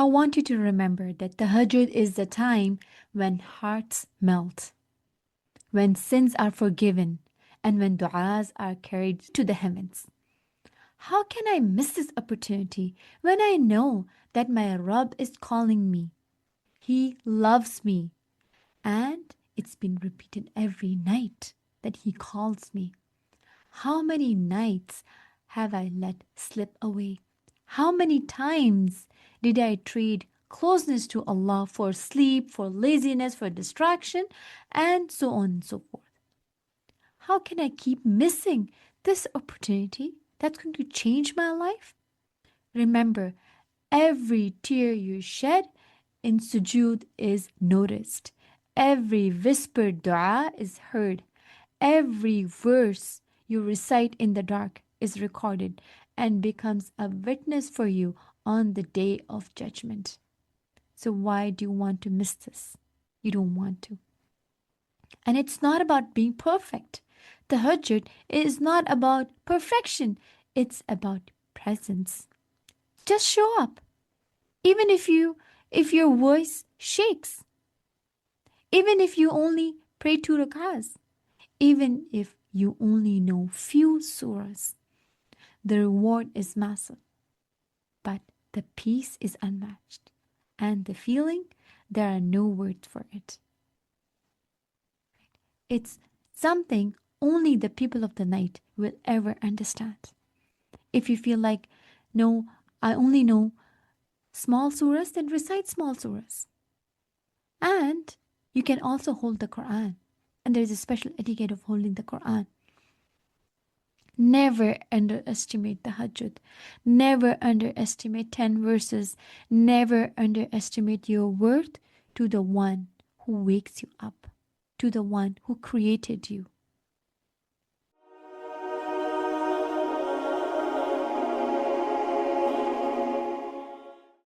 I want you to remember that Tahajjud is the time when hearts melt, when sins are forgiven, and when du'as are carried to the heavens. How can I miss this opportunity when I know that my Rabb is calling me? He loves me, and it's been repeated every night that He calls me. How many nights have I let slip away? How many times did I trade closeness to Allah for sleep, for laziness, for distraction, and so on and so forth? How can I keep missing this opportunity that's going to change my life? Remember, every tear you shed in sujood is noticed. Every whispered dua is heard. Every verse you recite in the dark is recorded and becomes a witness for you on the day of judgment. So, why do you want to miss this? You don't want to. And it's not about being perfect. Tahajjud is not about perfection, it's about presence. Just show up. Even if your voice shakes, even if you only pray 2 rakats, even if you only know few surahs, the reward is massive, but the peace is unmatched. And the feeling, there are no words for it. It's something only the people of the night will ever understand. If you feel like, no, I only know small surahs, then recite small surahs. And you can also hold the Quran. And there is a special etiquette of holding the Quran. Never underestimate the Tahajjud. Never underestimate 10 verses. Never underestimate your worth to the one who wakes you up, to the one who created you.